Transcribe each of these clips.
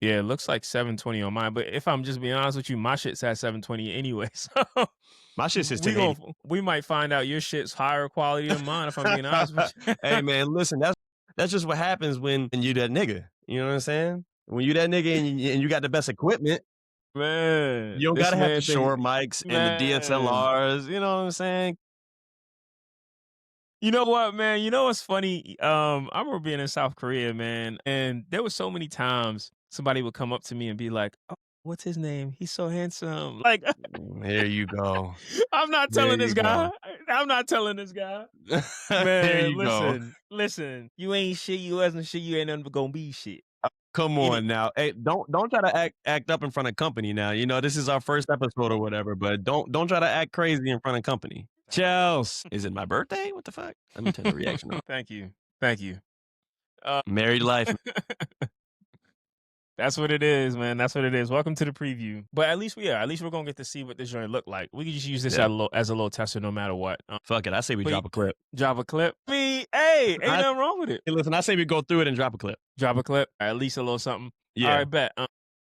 Yeah, it looks like 720 on mine. But if I'm just being honest with you, my shit's at 720 anyway. So My shit says 1080. we might find out your shit's higher quality than mine if I'm being honest with you. Hey man, listen, that's just what happens when you that nigga. You know what I'm saying? When you that nigga and you got the best equipment, Man, you don't this gotta have the man short mics and the man. DSLRs. You know what I'm saying? You know what, man? You know what's funny? I remember being in South Korea, man, and there was so many times somebody would come up to me and be like, "Oh, what's his name? He's so handsome." Like, Here you go. I'm not There telling this you guy. go. I'm not telling this guy. There Man, you go. listen. You ain't shit. You wasn't shit. You ain't nothing but gonna be shit. Come Any on now. Hey, don't try to act up in front of company now. You know, this is our first episode or whatever, but don't try to act crazy in front of company. Chels, is it my birthday? What the fuck? Let me turn the reaction off. Thank you. Thank you. Married life. That's what it is, man. That's what it is. Welcome to the preview. But at least we're gonna get to see what this joint look like. We can just use this Yeah. as a little tester, no matter what. Fuck it. I say we drop a clip. Drop a clip. Hey, ain't nothing wrong with it. Hey, listen, I say we go through it and drop a clip. Drop a clip. At least a little something. Yeah. All right, bet.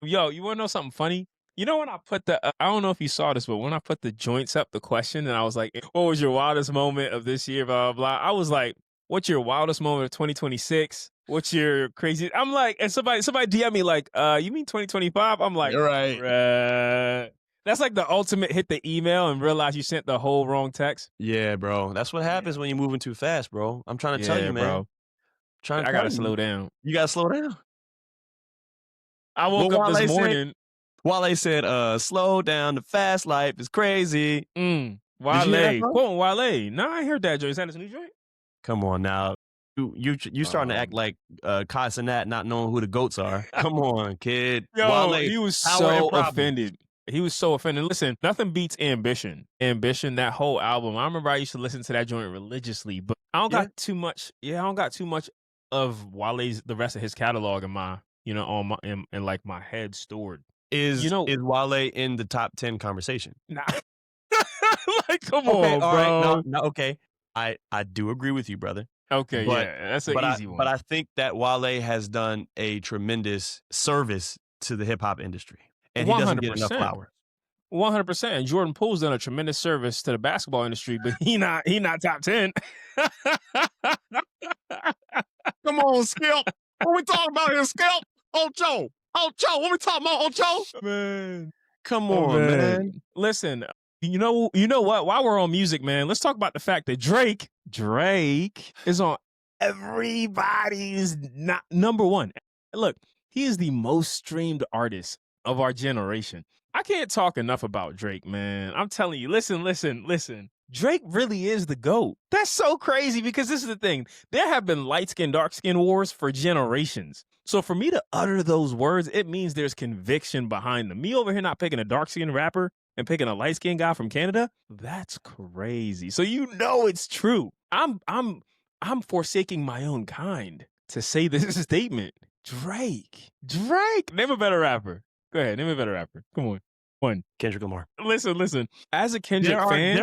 Yo, you want to know something funny? You know when I put the I don't know if you saw this, but when I put the joints up, the question, and I was like, "What was your wildest moment of this year?" Blah blah blah. I was like, "What's your wildest moment of 2026? What's your crazy?" I'm like, and somebody DM me like, "You mean 2025?" I'm like, You're right. Bruh. That's like the ultimate hit the email and realize you sent the whole wrong text. Yeah, bro. That's what happens when you're moving too fast, bro. I'm trying to tell you, man. Bro. I gotta slow down. You gotta slow down. I woke up this morning. Wale said, slow down, the fast life is crazy. Wale. Quote Wale. No, I heard that joint. Is that his new joint? Come on now. You starting to act like Kai Cenat not knowing who the goats are. Come on, kid. Yo, Wale, he was so offended. He was so offended. Listen, nothing beats Ambition. Ambition, that whole album. I remember I used to listen to that joint religiously, but I don't got too much. Yeah, I don't got too much of Wale's the rest of his catalog in my, on my in like my head stored. Is Wale in the top 10 conversation? Nah. Like, come okay, on, all bro. Right, no, okay. I do agree with you, brother. Okay, yeah, that's an easy one. But I think that Wale has done a tremendous service to the hip hop industry, and he doesn't get enough flowers. 100%. And Jordan Poole's done a tremendous service to the basketball industry, but he not top 10. Come on, Skip. What we talking about here, Skip? Ocho, what we talking about, Ocho? Man. Come on, man. Listen, you know what? While we're on music, man, let's talk about the fact that Drake is on everybody's number one. Look, he is the most streamed artist of our generation. I can't talk enough about Drake, man. I'm telling you, listen. Drake really is the GOAT. That's so crazy because this is the thing. There have been light skin, dark skin wars for generations. So for me to utter those words, it means there's conviction behind them. Me over here not picking a dark skin rapper and picking a light skin guy from Canada, that's crazy. So it's true. I'm forsaking my own kind to say this statement. Drake. Name a better rapper. Go ahead, name a better rapper. Come on. One. Kendrick Lamar. Listen. As a Kendrick fan,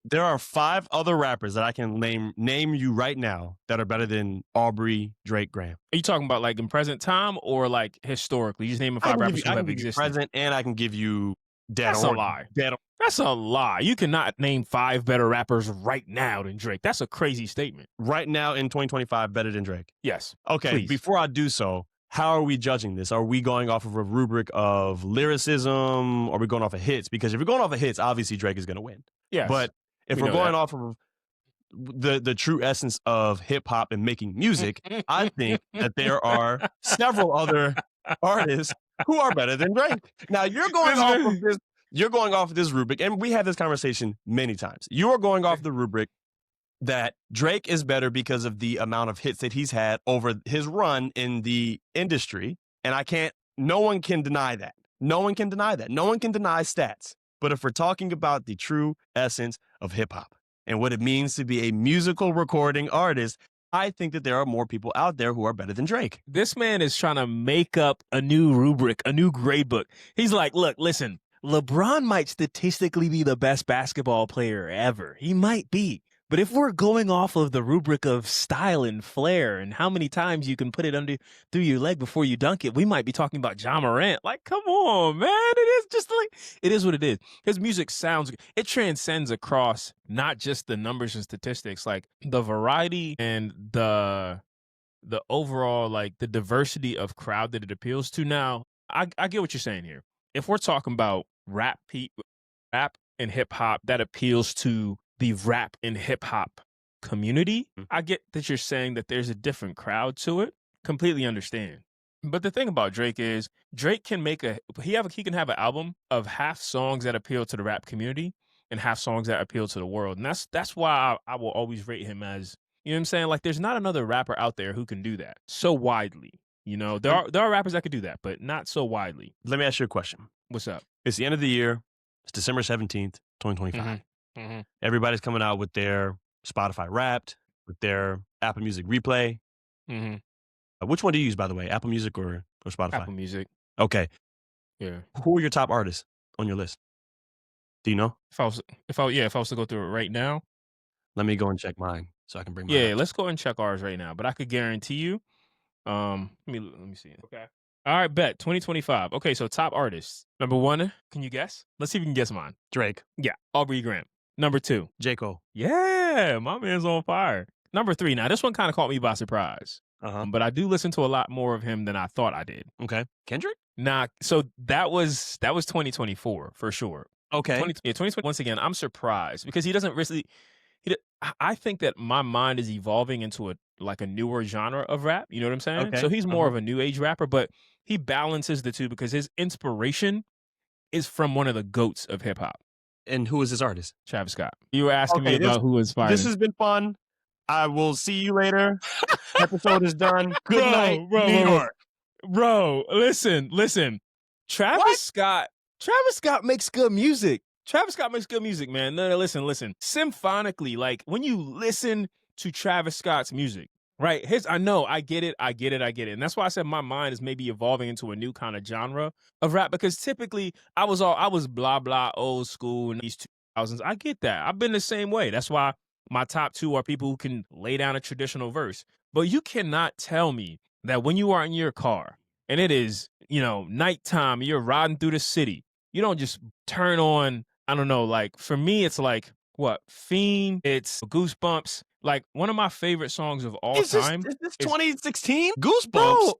there are 5 other rappers that I can name you right now that are better than Aubrey, Drake, Graham. Are you talking about like in present time or like historically? You just name 5 rappers who have existed. Present, and I can give you dead. That's a lie. That's a lie. You cannot name 5 better rappers right now than Drake. That's a crazy statement. Right now in 2025, better than Drake? Yes. Okay, please. Before I do so, how are we judging this? Are we going off of a rubric of lyricism? Or are we going off of hits? Because if we're going off of hits, obviously Drake is going to win. Yes. But if we're going off of the true essence of hip hop and making music, I think that there are several other artists who are better than Drake. Now you're going off of this rubric, and we had this conversation many times. You are going off the rubric that Drake is better because of the amount of hits that he's had over his run in the industry. And no one can deny that. No one can deny stats. But if we're talking about the true essence of hip hop and what it means to be a musical recording artist, I think that there are more people out there who are better than Drake. This man is trying to make up a new rubric, a new grade book. He's like, look, listen, LeBron might statistically be the best basketball player ever. He might be. But if we're going off of the rubric of style and flair and how many times you can put it under through your leg before you dunk it, we might be talking about Ja Morant. Like, come on, man. It is just like, it is what it is. His music sounds, it transcends across not just the numbers and statistics, like the variety and the overall, like the diversity of crowd that it appeals to. Now, I get what you're saying here. If we're talking about rap and hip hop that appeals to the rap and hip hop community, I get that you're saying that there's a different crowd to it. Completely understand. But the thing about Drake is Drake can make he can have an album of half songs that appeal to the rap community and half songs that appeal to the world. And that's why I will always rate him as, you know what I'm saying? Like there's not another rapper out there who can do that so widely. You know, there are rappers that could do that, but not so widely. Let me ask you a question. What's up? It's the end of the year. It's December 17th, 2025. Everybody's coming out with their Spotify Wrapped, with their Apple Music Replay. Which one do you use, by the way? Apple Music or Spotify? Apple Music. Okay. Yeah. Who are your top artists on your list? Do you know? If I was to go through it right now. Let me go and check mine so I can bring mine Yeah, up. let's go and check ours right now. But I could guarantee you. Let me see. Okay. All right, bet 2025. Okay, so top artists. Number 1, can you guess? Let's see if you can guess mine. Drake. Yeah, Aubrey Graham. Number 2, J. Cole. Yeah, my man's on fire. Number 3. Now this one kind of caught me by surprise. But I do listen to a lot more of him than I thought I did. Okay. Kendrick? Nah, so that was 2024 for sure. Okay. 2020. Once again, I'm surprised because he doesn't really. I think that my mind is evolving into a newer genre of rap. You know what I'm saying? Okay. So he's more of a new age rapper, but he balances the two because his inspiration is from one of the goats of hip hop. And who is this artist? Travis Scott. You were asking me about who inspired. This has been fun. I will see you later. Episode is done. Good night, New York. Bro, listen. Travis Scott makes good music. Travis Scott makes good music, man. No, listen. Symphonically, like when you listen to Travis Scott's music, right? I get it. And that's why I said my mind is maybe evolving into a new kind of genre of rap because typically I was blah, blah, old school in these 2000s. I get that. I've been the same way. That's why my top 2 are people who can lay down a traditional verse. But you cannot tell me that when you are in your car and it is, nighttime, you're riding through the city, you don't just turn on, I don't know, like for me, it's like what? Fiend, it's Goosebumps. Like one of my favorite songs of all time. Is this 2016? Goosebumps? Bro,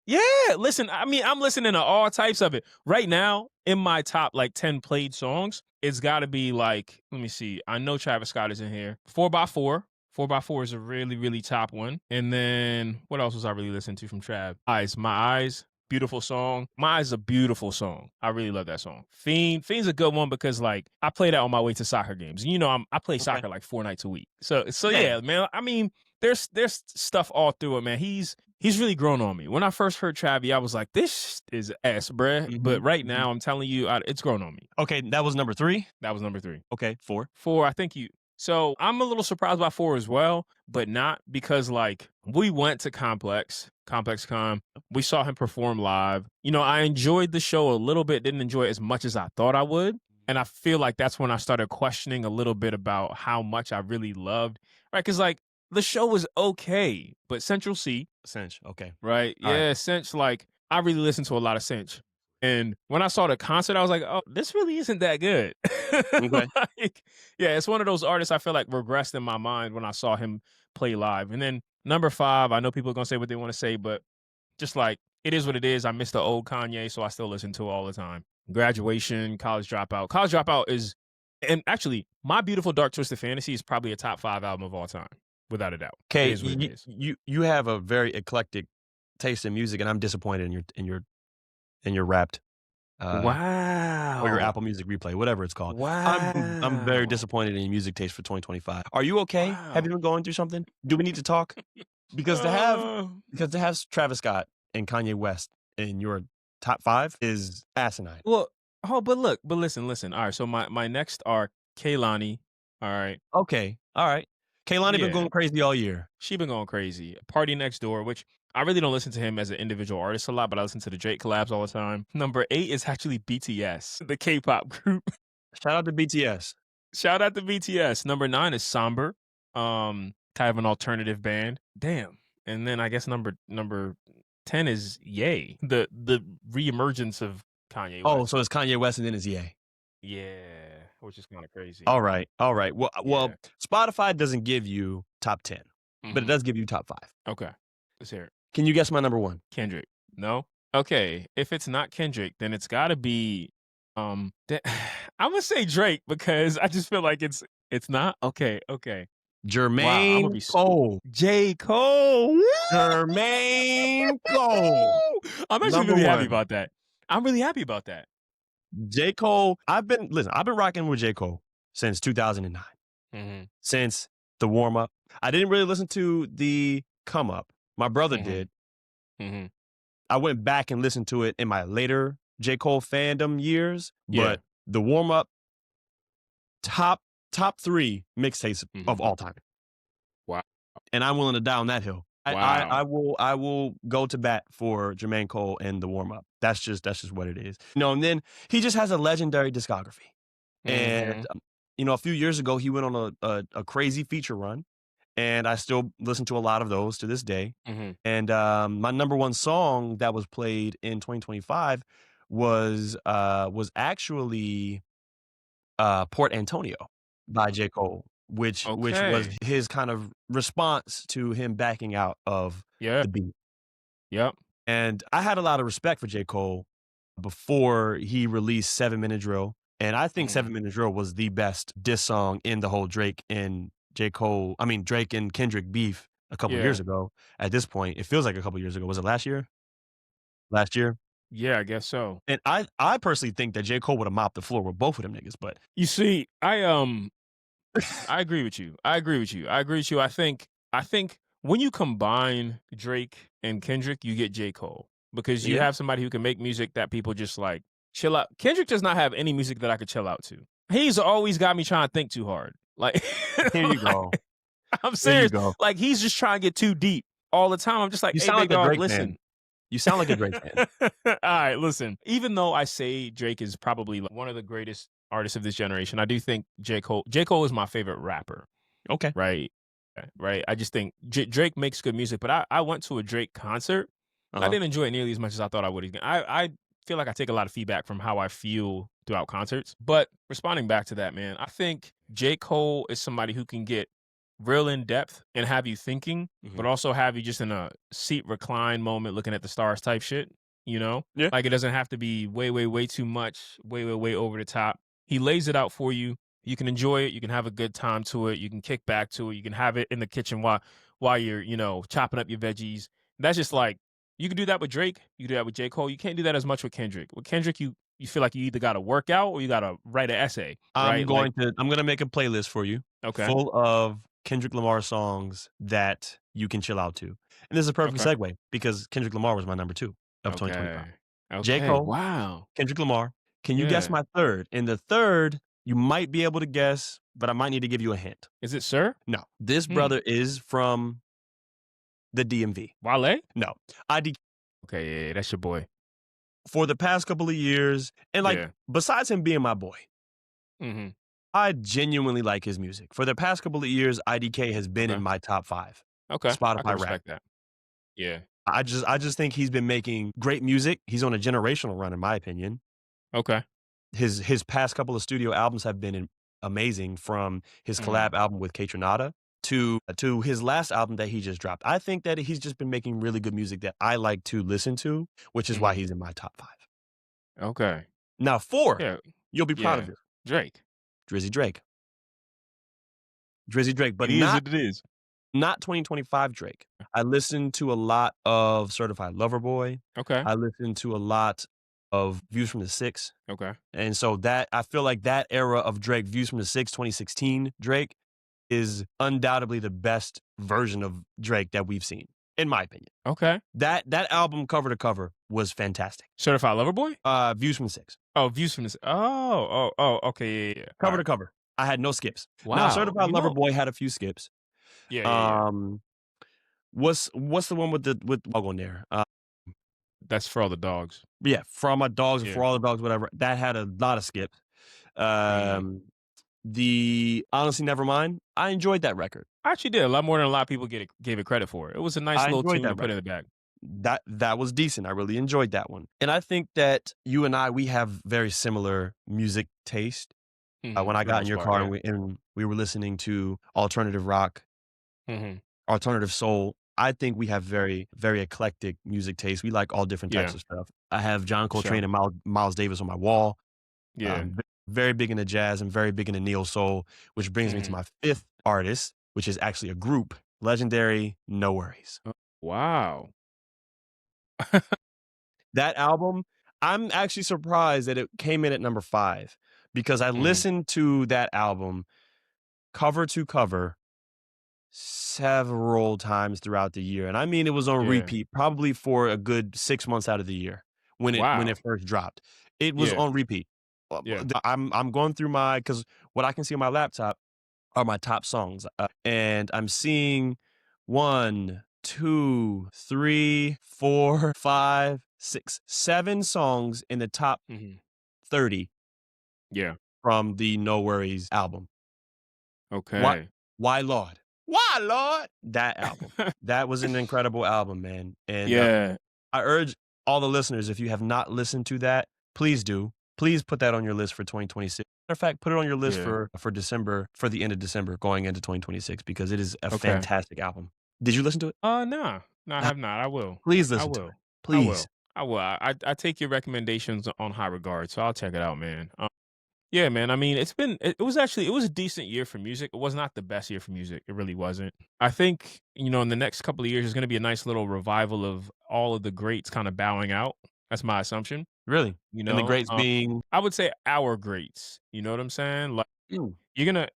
yeah, listen, I mean, I'm listening to all types of it. Right now, in my top 10 played songs, it's got to be let me see. I know Travis Scott is in here. 4x4. 4x4 is a really, really top one. And then what else was I really listening to from Trav? My Eyes. Beautiful song. My Eyes is a beautiful song. I really love that song. Fiend's a good one because I play that on my way to soccer games. And I play soccer 4 nights a week. So yeah, man. I mean, there's stuff all through it, man. He's really grown on me. When I first heard Travi, I was like, this is S, bruh. But right now, I'm telling you, it's grown on me. Okay, that was number 3? That was number 3. Okay, 4? 4, I think So I'm a little surprised by 4 as well, but not because we went to ComplexCon. We saw him perform live. I enjoyed the show a little bit, didn't enjoy it as much as I thought I would. And I feel like that's when I started questioning a little bit about how much I really loved, right? Because the show was okay, but Central C. Cinch, okay. Right? All yeah, right. Cinch, I really listened to a lot of Cinch. And when I saw the concert, I was like, oh, this really isn't that good. Okay. Yeah, it's one of those artists I feel like regressed in my mind when I saw him play live. And then number 5, I know people are going to say what they want to say, but just it is what it is. I miss the old Kanye, so I still listen to it all the time. Graduation, College Dropout. College Dropout is, and actually, My Beautiful Dark Twisted Fantasy is probably a top 5 album of all time, without a doubt. Okay, you have a very eclectic taste in music, and I'm disappointed in your Wrapped. Wow. Or your Apple Music Replay, whatever it's called. Wow. I'm very disappointed in your music taste for 2025. Are you okay? Wow. Have you been going through something? Do we need to talk? Because to have Travis Scott and Kanye West in your top 5 is asinine. Well, but listen. All right, so my next are Kehlani. All right. Okay. All right. Kehlani been going crazy all year. She been going crazy. Party Next Door, which I really don't listen to him as an individual artist a lot, but I listen to the Drake collabs all the time. Number 8 is actually BTS, the K-pop group. Shout out to BTS. Shout out to BTS. Number 9 is Somber. kind of an alternative band. Damn. And then I guess number 10 is Ye, the reemergence of Kanye Oh, West. so it's Kanye West and then it's Ye. Yeah, which is kind of crazy. All right. Well, Yeah. Spotify doesn't give you top 10, but it Mhm. does give you top 5. Okay. Let's hear it. Can you guess my number 1? Kendrick. No? Okay. If it's not Kendrick, then it's got to be I'm going to say Drake because I just feel like it's not. Okay. Jermaine I'm gonna be Cole. J. Cole. Jermaine Cole. I'm actually Number really happy 1. about that. I'm really happy about that. J. Cole, I've been rocking with J. Cole since 2009. Mm-hmm. Since the warm up. I didn't really listen to the come up. My brother did. Mm-hmm. I went back and listened to it in my later J. Cole fandom years, Yeah. but the warm up top 3 mixtapes of all time. Wow. And I'm willing to die on that hill. Wow. I will go to bat for Jermaine Cole and the warm up. That's just what it is. And then he just has a legendary discography. And a few years ago he went on a crazy feature run, and I still listen to a lot of those to this day. And my number 1 song that was played in 2025 was actually Port Antonio by J. Cole, which was his kind of response to him backing out of the beat. Yep. And I had a lot of respect for J. Cole before he released 7 Minute Drill. And I think 7 Minute Drill was the best diss song in the whole Drake and Kendrick beef a couple years ago. At this point, it feels like a couple years ago. Was it last year? Last year? Yeah, I guess so. And I personally think that J. Cole would have mopped the floor with both of them niggas, but you see, I agree with you. I think when you combine Drake and Kendrick, you get J. Cole because you have somebody who can make music that people just like chill out. Kendrick does not have any music that I could chill out to. He's always got me trying to think too hard. Like, here you go. I'm serious. Like, he's just trying to get too deep all the time. I'm just like, you hey, sound big like a dog, Drake listen. fan. You sound like a Drake fan. All right, listen. Even though I say Drake is probably one of the greatest artists of this generation, I do think J. Cole is my favorite rapper. Okay. Right. I just think Drake makes good music, but I went to a Drake concert. I didn't enjoy it nearly as much as I thought I would. I feel like I take a lot of feedback from how I feel throughout concerts. But responding back to that, man, I think J. Cole is somebody who can get real in depth and have you thinking, but also have you just in a seat recline moment looking at the stars type shit, Yeah. Like, it doesn't have to be way too much, way over the top. He lays it out for you. You can enjoy it. You can have a good time to it. You can kick back to it. You can have it in the kitchen while you're, chopping up your veggies. That's just like, you can do that with Drake. You can do that with J. Cole. You can't do that as much with Kendrick. With Kendrick, you feel like you either got to work out or you got to write an essay. I'm going to make a playlist for you. Okay. Full of Kendrick Lamar songs that you can chill out to. And this is a perfect segue because Kendrick Lamar was my number 2 of 2025. Okay. J. Cole. Wow. Kendrick Lamar. Can you guess my third? In the third, you might be able to guess, but I might need to give you a hint. Is it Sir? No. This brother is from the DMV. Wale? No. IDK. Okay, yeah, that's your boy. For the past couple of years, and besides him being my boy, I genuinely like his music. For the past couple of years, IDK has been in my top 5. Okay. Spotify I can rap. respect that. Yeah. I just think he's been making great music. He's on a generational run, in my opinion. Okay. His past couple of studio albums have been amazing, from his collab album with Kaytranada to his last album that he just dropped. I think that he's just been making really good music that I like to listen to, which is why he's in my top 5. Okay. Now 4, you'll be proud of it. Drake. Drizzy Drake. But it is. Not 2025 Drake. I listened to a lot of Certified Lover Boy. Okay. I listened to a lot of Views from the 6. Okay. And so that, I feel like that era of Drake, Views from the 6, 2016 Drake, is undoubtedly the best version of Drake that we've seen, in my opinion. Okay. That album cover to cover was fantastic. Certified Lover Boy? Views from the 6. Oh, Views from the 6. Oh, okay, yeah. Cover to cover. I had no skips. Wow. Now, Certified Lover Boy had a few skips. Yeah. What's the one with dog on there? That's For All the Dogs. Yeah, For All My Dogs, For All the Dogs, whatever. That had a lot of skips. The Honestly Nevermind, I enjoyed that record. I actually did a lot more than a lot of people gave it credit for. It was a nice I little enjoyed tune that to put record. in the back. That was decent. I really enjoyed that one. And I think that you and I, we have very similar music taste. When I For the got in most your part, car yeah. and we were listening to alternative rock, Hmm. alternative soul, I think we have very, very eclectic music taste. We like all different types Yeah, of stuff. I have John for sure. Coltrane and Miles Davis on my wall. Yeah. Very big into jazz and very big into neo soul, which brings me to Hmm. my fifth artist, which is actually a group, legendary No Worries. Wow. That album, I'm actually surprised that it came in at number 5 because I Hmm. listened to that album cover to cover several times throughout the year. And I mean, it was on Yeah. repeat probably for a good 6 months out of the year when Wow. it first dropped. It was Yeah. on repeat. Yeah. I'm going through cuz what I can see on my laptop are my top songs. And I'm seeing 1, 2, 3, 4, 5, 6, 7 songs in the top Hmm. 30 Yeah. from the No Worries album. Why Okay. why Lord? Why Lord? That album. That was an incredible album, man. And Yeah. I urge all the listeners, if you have not listened to that, please do. Please put that on your list for 2026. Matter of fact, put it on your list Yeah. for December, for the end of December, going into 2026, because it is a Okay. fantastic album. Did you listen to it? No. No, I Uh, have not. I will. Please I listen to it. will. I Please. will. I will. I take your recommendations on high regard, so I'll check it out, man. Yeah, man. I mean, it was actually, it was a decent year for music. It was not the best year for music. It really wasn't. I think, in the next couple of years, there's going to be a nice little revival of all of the greats kind of bowing out. That's my assumption. Really. You And the know, greats being I would say our greats. You know what I'm saying? Like mm,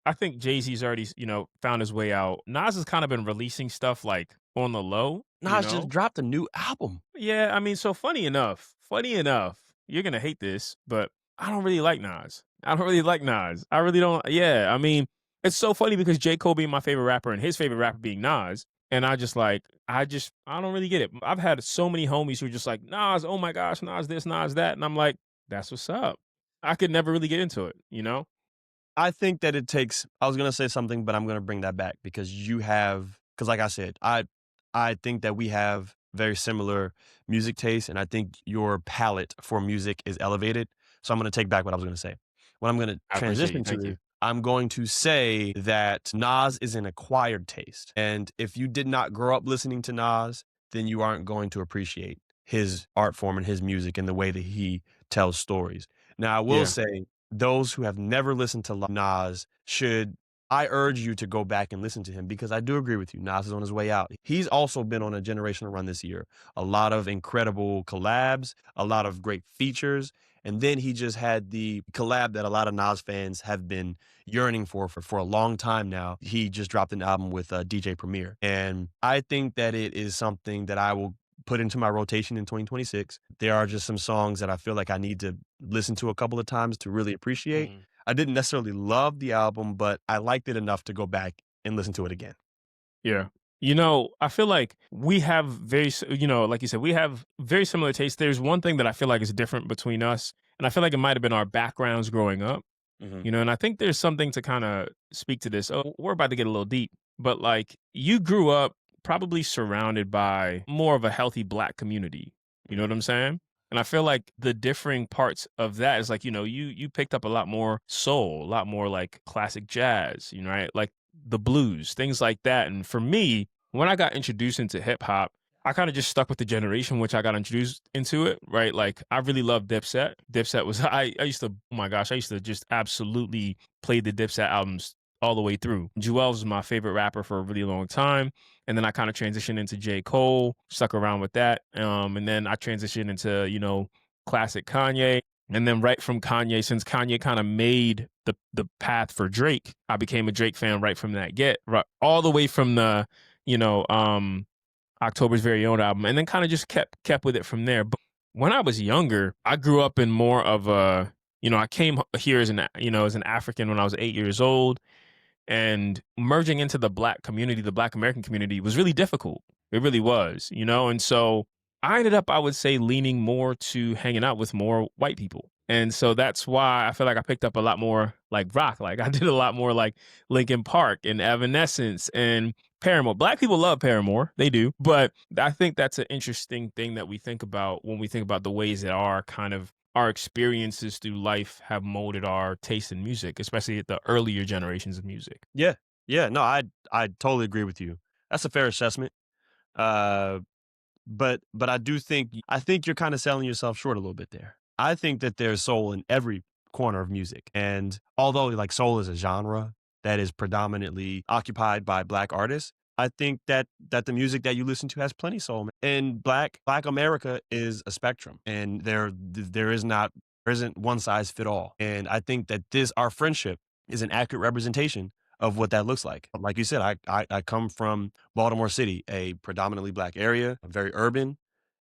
I think Jay-Z's already, found his way out. Nas has kind of been releasing stuff like on the low, you Nas just know? dropped a new album. Yeah, I mean, so funny enough, you're gonna hate this, but I don't really like Nas. I don't really like Nas. I really don't. Yeah, I mean, it's so funny because J. Cole being my favorite rapper and his favorite rapper being Nas, and I don't really get it. I've had so many homies who are just like, Nas, oh my gosh, Nas this, Nas that, and I'm like, that's what's up. I could never really get into it, you know? I think that it takes I was gonna say something, but I'm gonna bring that back because because like I said, I think that we have very similar music tastes, and I think your palette for music is elevated. So I'm gonna take back what I was gonna say. What I'm gonna I appreciate you. transition Thank to you. is I'm going to say that Nas is an acquired taste. And if you did not grow up listening to Nas, then you aren't going to appreciate his art form and his music and the way that he tells stories. Now, I will Yeah. say those who have never listened to Nas should I urge you to go back and listen to him because I do agree with you. Nas is on his way out. He's also been on a generational run this year. A lot of incredible collabs, a lot of great features, and then he just had the collab that a lot of Nas fans have been yearning for a long time now. He just dropped an album with DJ Premier, and I think that it is something that I will put into my rotation in 2026. There are just some songs that I feel like I need to listen to a couple of times to really appreciate. Mhm. I didn't necessarily love the album, but I liked it enough to go back and listen to it again. Yeah. I feel like we have like you said, we have very similar tastes. There's one thing that I feel like is different between us, and I feel like it might have been our backgrounds growing up, Mhm. and I think there's something to kind of speak to this. Oh, we're about to get a little deep, but like you grew up probably surrounded by more of a healthy black community. You know what Mhm. I'm saying? And I feel like the differing parts of that is like, you picked up a lot more soul, a lot more like classic jazz, right? Like the blues, things like that. And for me, when I got introduced into hip hop, I kind of just stuck with the generation which I got introduced into it, right? Like I really loved Dipset. Dipset was I used to, oh my gosh, I used to just absolutely play the Dipset albums all the way through. Jewels was my favorite rapper for a really long time. And then I kind of transitioned into J. Cole, stuck around with that. And then I transitioned into, classic Kanye. And then right from Kanye, since Kanye kind of made the path for Drake, I became a Drake fan right from that right, all the way from the, you know, October's Very Own album, and then kind of just kept with it from there. But when I was younger, I grew up in more of a, I came here as an African when I was 8 years old, and merging into the black community, the black American community, was really difficult. It really was. And so I ended up, I would say, leaning more to hanging out with more white people. And so that's why I feel like I picked up a lot more like rock. Like I did a lot more like Linkin Park and Evanescence and Paramore. Black people love Paramore. They do. But I think that's an interesting thing that we think about when we think about the ways that our kind of our experiences through life have molded our taste in music, especially at the earlier generations of music. Yeah. Yeah. No, I totally agree with you. That's a fair assessment. Uh, but I think you're kind of selling yourself short a little bit there. I think that there's soul in every corner of music. And although like soul is a genre that is predominantly occupied by black artists, I think that the music that you listen to has plenty of soul. Man. And black America is a spectrum, and there isn't one size fit all. And I think that our friendship is an accurate representation of what that looks like. Like you said, I come from Baltimore City, a predominantly black area, very urban,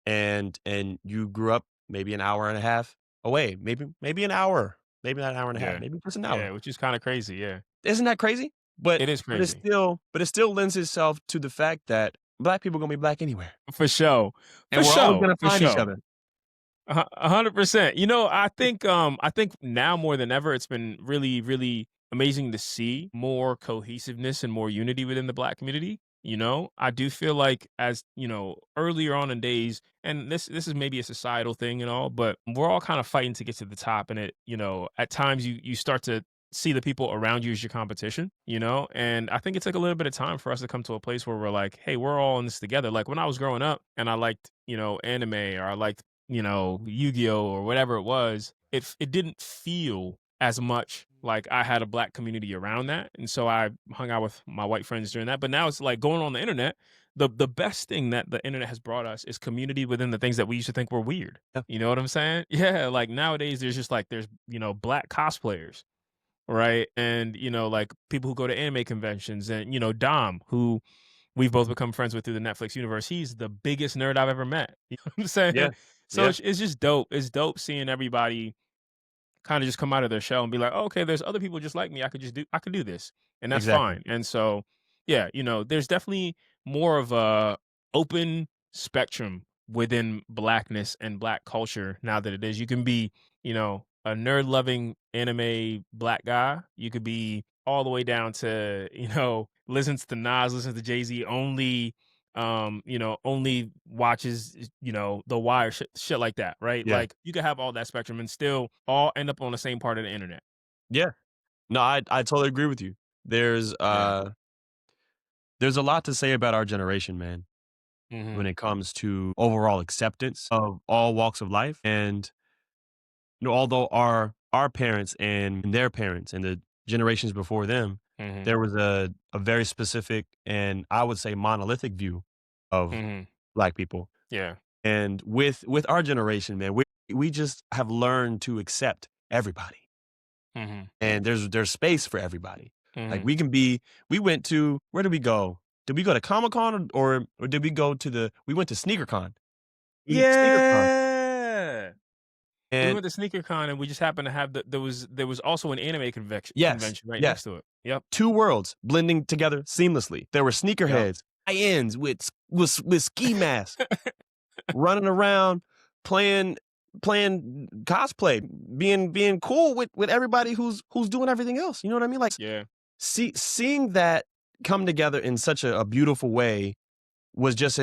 and you grew up maybe an hour and a half away, maybe an hour, maybe not an hour and a half, Yeah. maybe just an Yeah, hour. which is kind of crazy. Yeah. Isn't that crazy? But It is but crazy. it still lends itself to the fact that black people gonna be black anywhere, For sure. and For we're always sure. gonna For find each sure. other. 100%. You know, I think now more than ever, it's been really, really amazing to see more cohesiveness and more unity within the black community. You know, I do feel like as, you know, earlier on in days, and this is maybe a societal thing and all, but we're all kind of fighting to get to the top. And it, you know, at times you start to see the people around you as your competition, you know? And I think it took a little bit of time for us to come to a place where we're like, hey, we're all in this together. Like when I was growing up and I liked, you know, anime or I liked, you know, Yu-Gi-Oh or whatever it was, it didn't feel as much like I had a black community around that. And so I hung out with my white friends during that. But now it's like going on the internet. The best thing that the internet has brought us is community within the things that we used to think were weird. Yeah. You know what I'm saying? Yeah, like nowadays there's just like there's, you know, black cosplayers, right? And, you know, like people who go to anime conventions and, you know, Dom, who we've both become friends with through the Netflix universe. He's the biggest nerd I've ever met. You know what I'm saying? Yeah, So yeah, it's just dope. It's dope seeing everybody kind of just come out of their shell and be like, oh, okay, there's other people just like me. I could do this. And that's exactly. fine. And so, yeah, you know, there's definitely more of a open spectrum within blackness and black culture now that it is. You can be, you know, a nerd loving anime black guy. You could be all the way down to, you know, listens to Nas, listens to Jay-Z, only you know, only watches, you know, The Wire, shit like that, right? Yeah, Like you could have all that spectrum and still all end up on the same part of the internet. yeah. No, I totally agree with you. Yeah. There's a lot to say about our generation, man, when Mhm. it comes to overall acceptance of all walks of life. And you know, although our parents and their parents and the generations before them, Mhm. there was a very specific and I would say monolithic view of Mhm. black people. Yeah. And with our generation, man, we just have learned to accept everybody. Mhm. And there's space for everybody. Like Mhm. we went to where did we go? Did we go to Comic Con or did we go to we went to SneakerCon? We went to SneakerCon Yeah. We and went to SneakerCon and we just happened to have there was also an anime yes, convention right yes. next to it. Yep. Two worlds blending together seamlessly. There were Yep. sneakerheads, high-ends with ski masks running around playing cosplay, being cool with everybody who's doing everything else. You know what I mean? Like Yeah. seeing that come together in such a beautiful way was just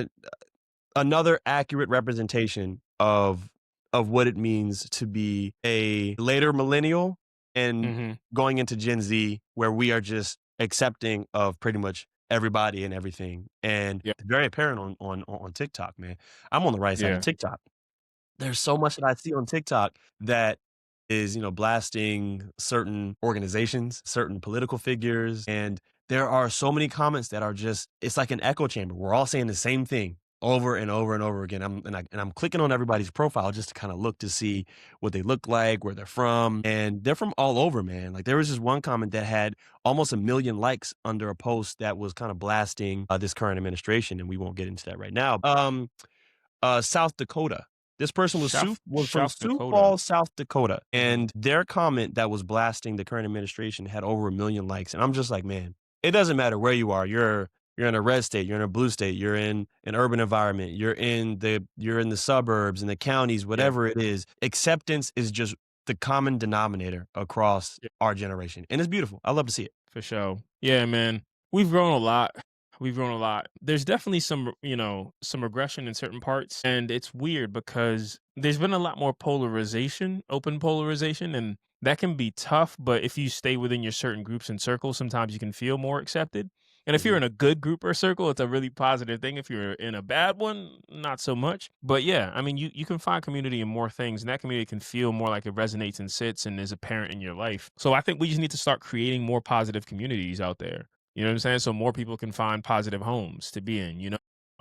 another accurate representation of what it means to be a later millennial and Mhm. going into Gen Z, where we are just accepting of pretty much everybody and everything. And Yep. it's very apparent on TikTok, man. I'm on the right side of Yeah. TikTok. There's so much that I see on TikTok that is, you know, blasting certain organizations, certain political figures, and there are so many comments that are just it's like an echo chamber. We're all saying the same thing over and over and over again. I'm clicking on everybody's profile just to kind of look to see what they look like, where they're from, and they're from all over, man. Like there was just one comment that had almost 1 million likes under a post that was kind of blasting this current administration, and we won't get into that right now. South Dakota. This person was from South Sioux Dakota. Falls, South Dakota, Mhm. and their comment that was blasting the current administration had over 1 million likes, and I'm just like, man, it doesn't matter where you are. You're in a red state, you're in a blue state, you're in an urban environment, you're in the suburbs and the counties, Yeah. whatever it is. Acceptance is just the common denominator across our generation. And it's beautiful. I love to see it. For sure. Yeah, man. We've grown a lot. We've grown a lot. There's definitely some, some regression in certain parts. And it's weird because there's been a lot more polarization, open polarization, and that can be tough. But if you stay within your certain groups and circles, sometimes you can feel more accepted. And if you're in a good group or circle, it's a really positive thing. If you're in a bad one, not so much. But yeah, I mean, you can find community in more things, and that community can feel more like it resonates and sits and is apparent in your life. So I think we just need to start creating more positive communities out there. You know what I'm saying? So more people can find positive homes to be in,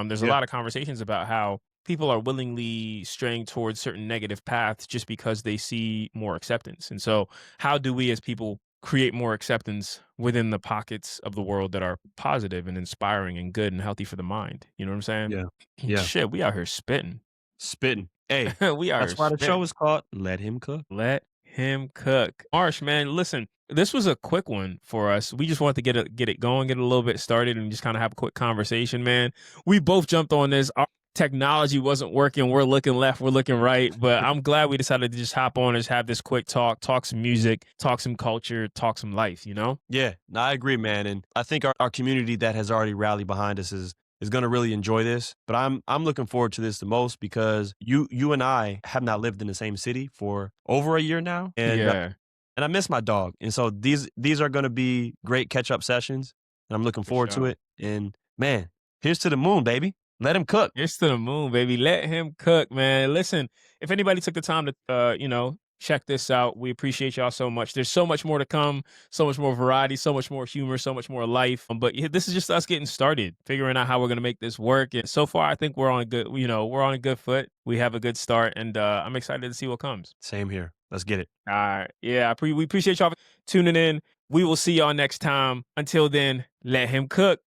there's a Yeah. lot of conversations about how people are willingly straying towards certain negative paths just because they see more acceptance. And so how do we as people create more acceptance within the pockets of the world that are positive and inspiring and good and healthy for the mind? You know what I'm saying? Yeah. Yeah. Shit, we out here spitting. Spitting. Hey, We out that's here why the show spitting. is called Let Him Cook. Let him cook. Marsh, man, listen, this was a quick one for us. We just wanted to get it going, get it a little bit started, and just kind of have a quick conversation, man. We both jumped on this. Our technology wasn't working. We're looking left, we're looking right, but I'm glad we decided to just hop on and just have this quick talk some music, talk some culture, talk some life, Yeah, no, I agree, man. And I think our community that has already rallied behind us is going to really enjoy this. But I'm looking forward to this the most because you and I have not lived in the same city for over a year now, and Yeah, I miss my dog. And so these are going to be great catch up sessions, and I'm looking for forward to sure. it. And man, here's to the moon, baby. Let him cook. It's to the moon, baby. Let him cook, man. Listen, if anybody took the time to, check this out, we appreciate y'all so much. There's so much more to come, so much more variety, so much more humor, so much more life. But yeah, this is just us getting started, figuring out how we're gonna make this work. And so far, I think we're on a good foot. We have a good start, and I'm excited to see what comes. Same here. Let's get it. All right, yeah, we appreciate y'all tuning in. We will see y'all next time. Until then, let him cook.